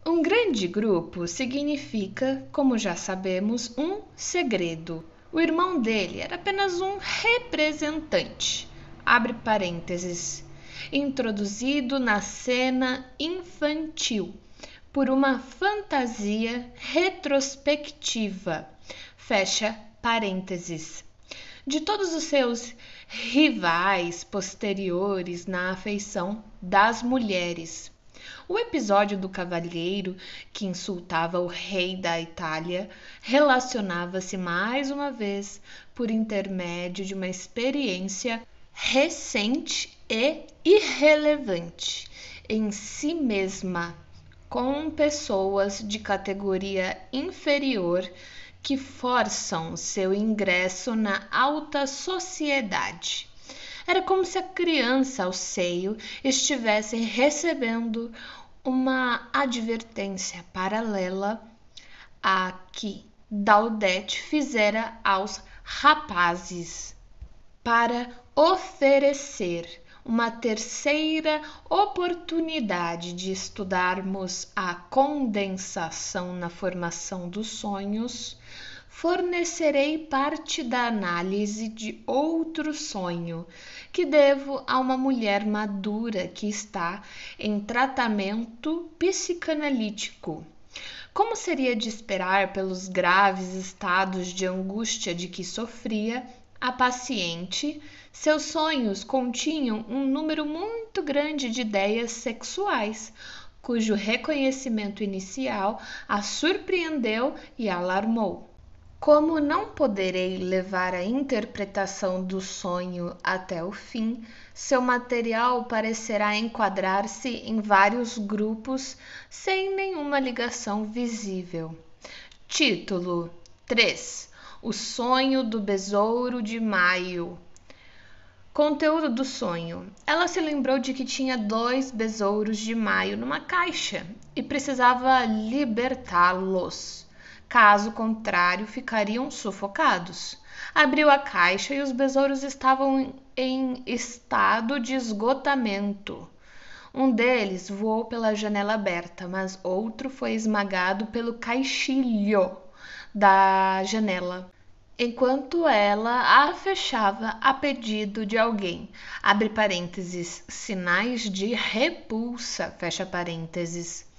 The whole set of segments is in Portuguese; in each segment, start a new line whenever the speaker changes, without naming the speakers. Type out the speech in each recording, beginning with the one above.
Um grande grupo significa, como já sabemos, um segredo. O irmão dele era apenas um representante, abre parênteses, introduzido na cena infantil por uma fantasia retrospectiva, fecha parênteses, de todos os seus rivais posteriores na afeição das mulheres. O episódio do cavalheiro que insultava o rei da Itália relacionava-se mais uma vez por intermédio de uma experiência recente e irrelevante em si mesma com pessoas de categoria inferior que forçam seu ingresso na alta sociedade. Era como se a criança ao seio estivesse recebendo uma advertência paralela à que Daudet fizera aos rapazes, para oferecer uma terceira oportunidade de estudarmos a condensação na formação dos sonhos. Fornecerei parte da análise de outro sonho que devo a uma mulher madura que está em tratamento psicanalítico. Como seria de esperar pelos graves estados de angústia de que sofria, a paciente, seus sonhos continham um número muito grande de ideias sexuais, cujo reconhecimento inicial a surpreendeu e alarmou. Como não poderei levar a interpretação do sonho até o fim, seu material parecerá enquadrar-se em vários grupos sem nenhuma ligação visível. Título 3: O sonho do besouro de Maio. Conteúdo do sonho. Ela se lembrou de que tinha 2 besouros de maio numa caixa e precisava libertá-los. Caso contrário, ficariam sufocados. Abriu a caixa e os besouros estavam em estado de esgotamento. Um deles voou pela janela aberta, mas outro foi esmagado pelo caixilho da janela, enquanto ela a fechava a pedido de alguém. Abre parênteses, sinais de repulsa, fecha parênteses.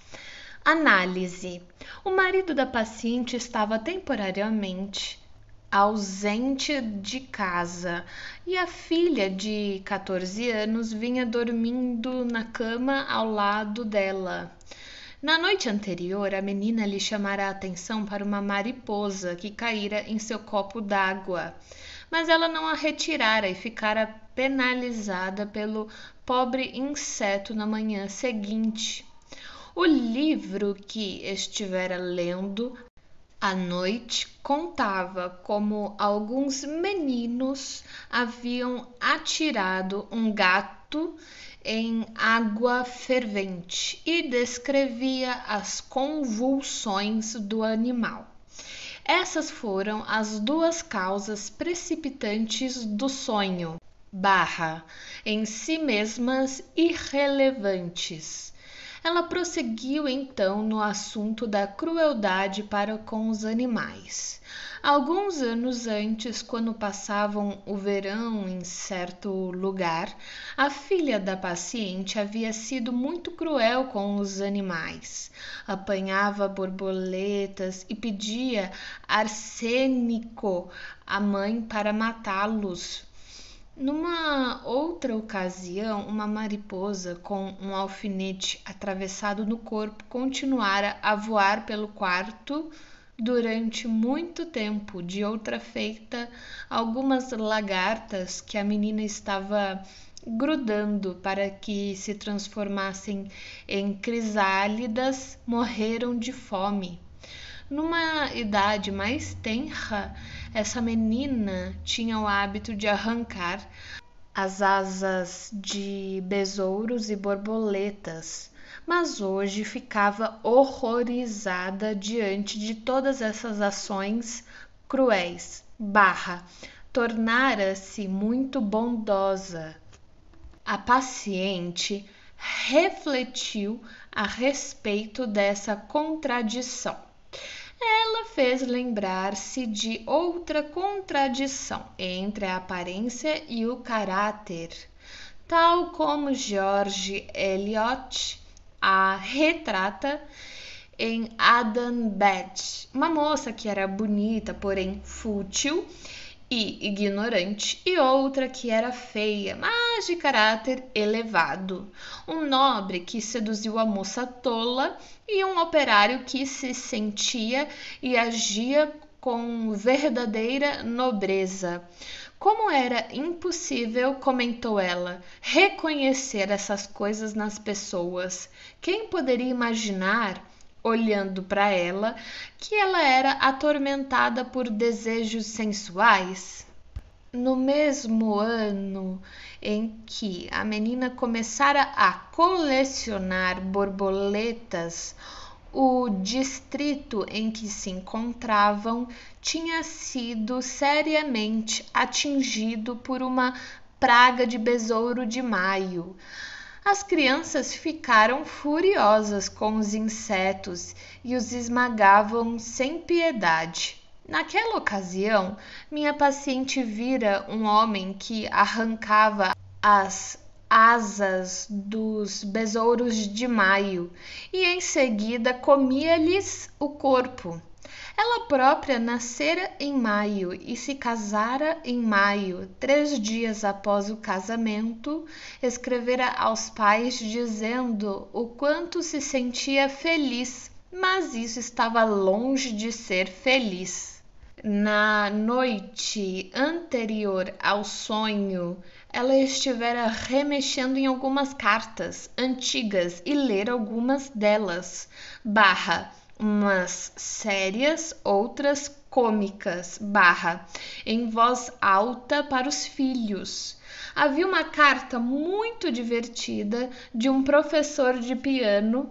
Análise. O marido da paciente estava temporariamente ausente de casa e a filha de 14 anos vinha dormindo na cama ao lado dela. Na noite anterior, a menina lhe chamara a atenção para uma mariposa que caíra em seu copo d'água, mas ela não a retirara e ficara penalizada pelo pobre inseto na manhã seguinte. O livro que estivera lendo à noite contava como alguns meninos haviam atirado um gato em água fervente e descrevia as convulsões do animal. Essas foram as 2 causas precipitantes do sonho, em si mesmas irrelevantes. Ela prosseguiu então no assunto da crueldade para com os animais. Alguns anos antes, quando passavam o verão em certo lugar, a filha da paciente havia sido muito cruel com os animais. Apanhava borboletas e pedia arsênico à mãe para matá-los. Numa outra ocasião, uma mariposa com um alfinete atravessado no corpo continuara a voar pelo quarto durante muito tempo. De outra feita, algumas lagartas que a menina estava grudando para que se transformassem em crisálidas morreram de fome. Numa idade mais tenra, essa menina tinha o hábito de arrancar as asas de besouros e borboletas, mas hoje ficava horrorizada diante de todas essas ações cruéis. Tornara-se muito bondosa. A paciente refletiu a respeito dessa contradição. Ela fez lembrar-se de outra contradição entre a aparência e o caráter, tal como George Eliot a retrata em Adam Bede, uma moça que era bonita, porém fútil e ignorante, e outra que era feia, mas de caráter elevado. Um nobre que seduziu a moça tola e um operário que se sentia e agia com verdadeira nobreza. Como era impossível, comentou ela, reconhecer essas coisas nas pessoas. Quem poderia imaginar, olhando para ela, que ela era atormentada por desejos sensuais? No mesmo ano em que a menina começara a colecionar borboletas, o distrito em que se encontravam tinha sido seriamente atingido por uma praga de besouro de maio. As crianças ficaram furiosas com os insetos e os esmagavam sem piedade. Naquela ocasião, minha paciente vira um homem que arrancava as asas dos besouros de maio e em seguida comia-lhes o corpo. Ela própria nascera em maio e se casara em maio. 3 dias após o casamento, escrevera aos pais dizendo o quanto se sentia feliz, mas isso estava longe de ser feliz. Na noite anterior ao sonho, ela estivera remexendo em algumas cartas antigas e lera algumas delas, umas sérias, outras cômicas, em voz alta para os filhos. Havia uma carta muito divertida de um professor de piano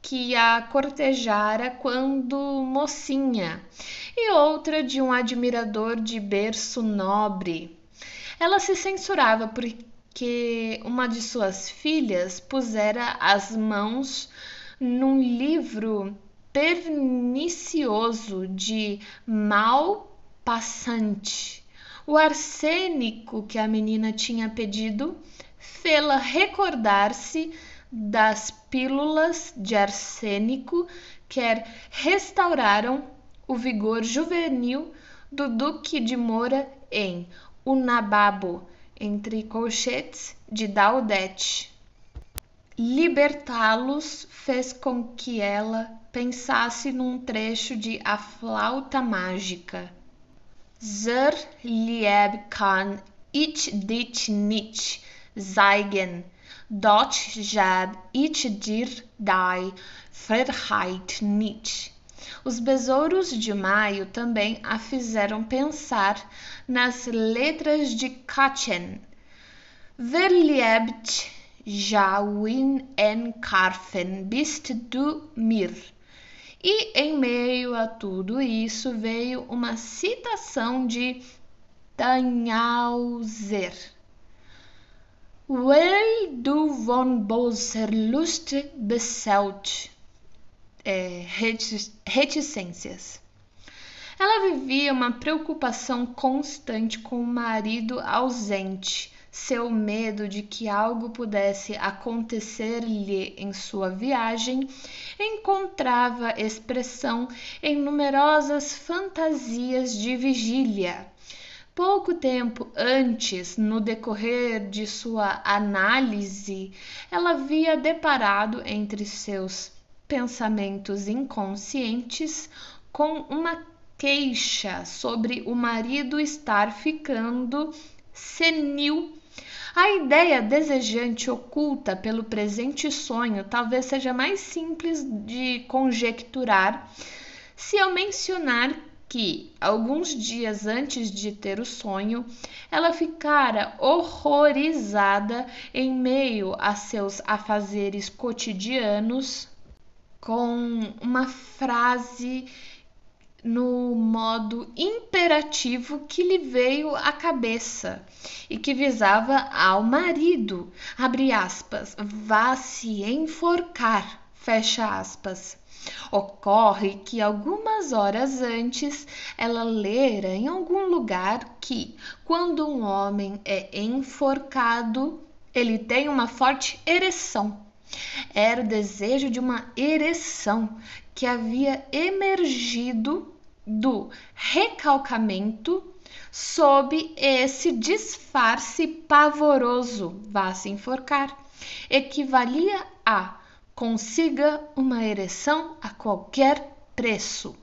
que a cortejara quando mocinha, e outra de um admirador de berço nobre. Ela se censurava porque uma de suas filhas pusera as mãos num livro pernicioso de Maupassant. O arsênico que a menina tinha pedido fê-la recordar-se das pílulas de arsênico que restauraram o vigor juvenil do Duque de Moura em O Nababo, entre colchetes de Daudete. Libertá-los fez com que ela pensasse num trecho de A Flauta Mágica. Zer lieb kann ich dich nicht zeigen, doch jad ich dir die Freiheit nicht. Os besouros de maio também a fizeram pensar nas letras de Katchen. Verliebt jau in en Karfen bist du mir. E em meio a tudo isso veio uma citação de Tannhäuser. Weil du von böser Lust beseelt. Reticências. Ela vivia uma preocupação constante com o marido ausente, seu medo de que algo pudesse acontecer-lhe em sua viagem encontrava expressão em numerosas fantasias de vigília. Pouco tempo antes, no decorrer de sua análise, ela havia deparado entre seus pensamentos inconscientes com uma queixa sobre o marido estar ficando senil. A ideia desejante oculta pelo presente sonho talvez seja mais simples de conjecturar se eu mencionar que, alguns dias antes de ter o sonho, ela ficara horrorizada em meio a seus afazeres cotidianos com uma frase no modo imperativo que lhe veio à cabeça e que visava ao marido, abre aspas, vá se enforcar, Fecha aspas. Ocorre que algumas horas antes ela lera em algum lugar que, quando um homem é enforcado, ele tem uma forte ereção. Era o desejo de uma ereção que havia emergido do recalcamento sob esse disfarce pavoroso, vá se enforcar, equivalia a consiga uma ereção a qualquer preço.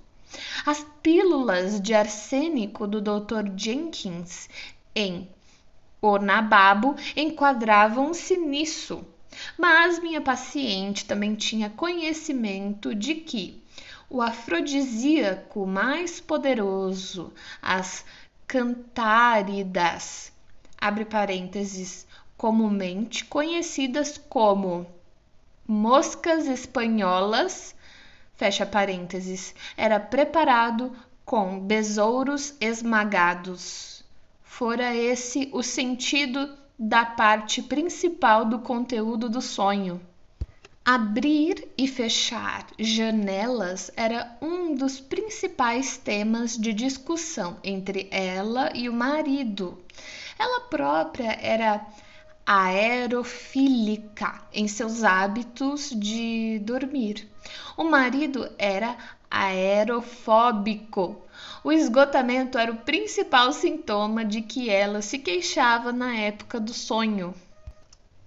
As pílulas de arsênico do Dr. Jenkins em O Nababo enquadravam-se nisso, mas minha paciente também tinha conhecimento de que o afrodisíaco mais poderoso, as cantáridas, abre parênteses, comumente conhecidas como moscas espanholas, fecha parênteses, era preparado com besouros esmagados. Fora esse o sentido da parte principal do conteúdo do sonho. Abrir e fechar janelas era um dos principais temas de discussão entre ela e o marido. Ela própria era aerofílica em seus hábitos de dormir. O marido era aerofóbico. O esgotamento era o principal sintoma de que ela se queixava na época do sonho.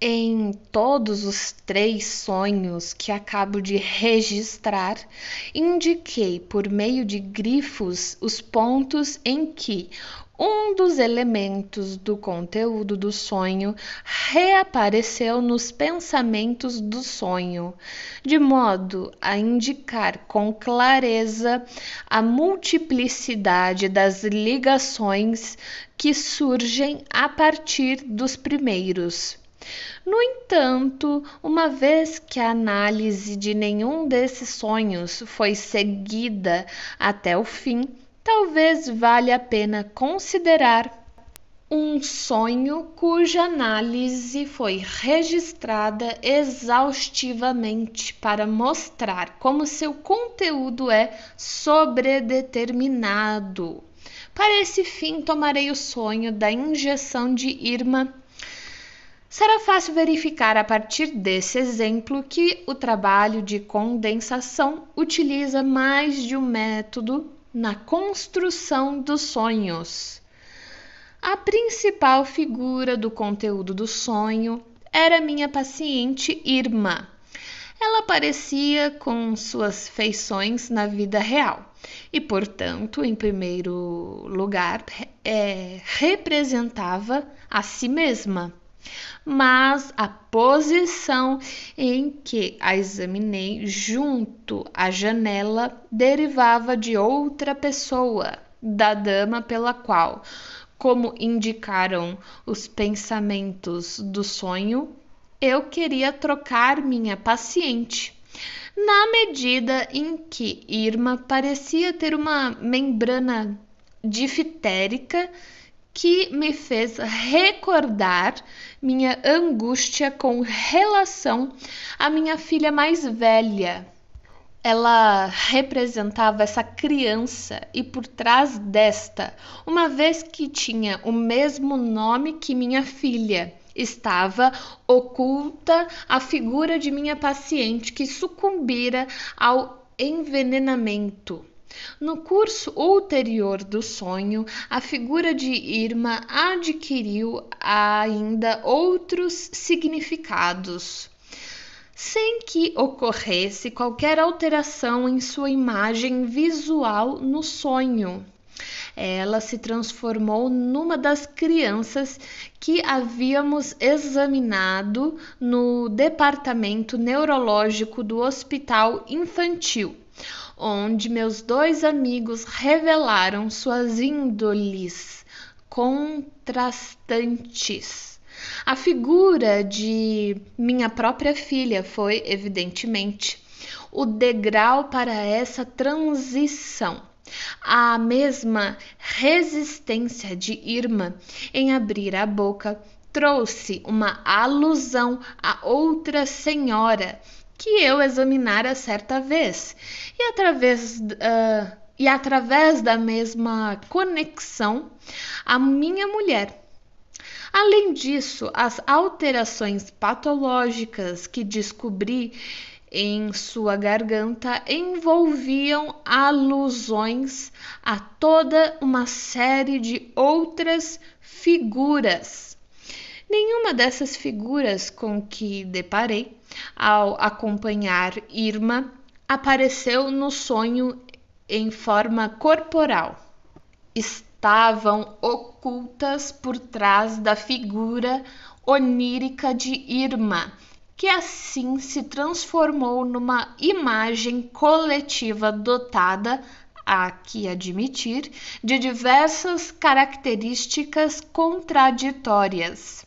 Em todos os 3 sonhos que acabo de registrar, indiquei por meio de grifos os pontos em que um dos elementos do conteúdo do sonho reapareceu nos pensamentos do sonho, de modo a indicar com clareza a multiplicidade das ligações que surgem a partir dos primeiros. No entanto, uma vez que a análise de nenhum desses sonhos foi seguida até o fim, talvez valha a pena considerar um sonho cuja análise foi registrada exaustivamente para mostrar como seu conteúdo é sobredeterminado. Para esse fim, tomarei o sonho da injeção de Irma. Será fácil verificar a partir desse exemplo que o trabalho de condensação utiliza mais de um método na construção dos sonhos. A principal figura do conteúdo do sonho era minha paciente Irma. Ela aparecia com suas feições na vida real e, portanto, em primeiro lugar, representava a si mesma. Mas a posição em que a examinei junto à janela derivava de outra pessoa, da dama pela qual, como indicaram os pensamentos do sonho, eu queria trocar minha paciente. Na medida em que Irma parecia ter uma membrana difitérica que me fez recordar minha angústia com relação à minha filha mais velha. Ela representava essa criança e por trás desta, uma vez que tinha o mesmo nome que minha filha, estava oculta a figura de minha paciente que sucumbira ao envenenamento. No curso ulterior do sonho, a figura de Irma adquiriu ainda outros significados, sem que ocorresse qualquer alteração em sua imagem visual no sonho. Ela se transformou numa das crianças que havíamos examinado no departamento neurológico do hospital infantil, onde meus 2 amigos revelaram suas índoles contrastantes. A figura de minha própria filha foi, evidentemente, o degrau para essa transição. A mesma resistência de Irma em abrir a boca trouxe uma alusão a outra senhora que eu examinara certa vez, e através da mesma conexão, a minha mulher. Além disso, as alterações patológicas que descobri em sua garganta envolviam alusões a toda uma série de outras figuras. Nenhuma dessas figuras com que deparei ao acompanhar Irma apareceu no sonho em forma corporal. Estavam ocultas por trás da figura onírica de Irma, que assim se transformou numa imagem coletiva dotada, há que admitir, de diversas características contraditórias.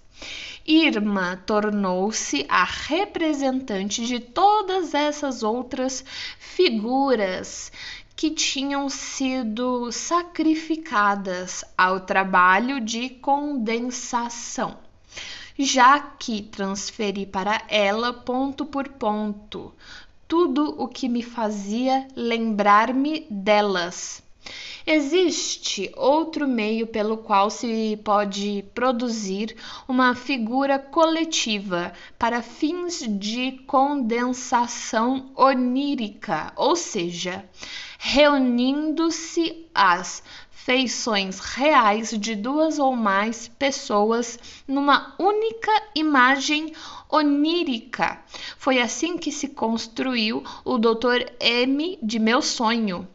Irma tornou-se a representante de todas essas outras figuras que tinham sido sacrificadas ao trabalho de condensação, já que transferi para ela ponto por ponto tudo o que me fazia lembrar-me delas. Existe outro meio pelo qual se pode produzir uma figura coletiva para fins de condensação onírica, ou seja, reunindo-se as feições reais de duas ou mais pessoas numa única imagem onírica. Foi assim que se construiu o Dr. M de meu sonho.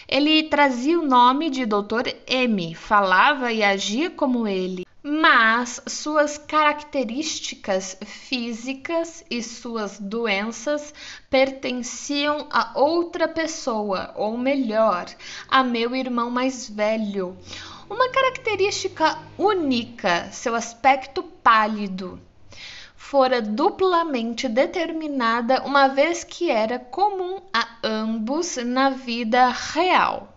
Ele trazia o nome de Dr. M, falava e agia como ele, mas suas características físicas e suas doenças pertenciam a outra pessoa, ou melhor, a meu irmão mais velho. Uma característica única, seu aspecto pálido, fora duplamente determinada, uma vez que era comum a ambos na vida real.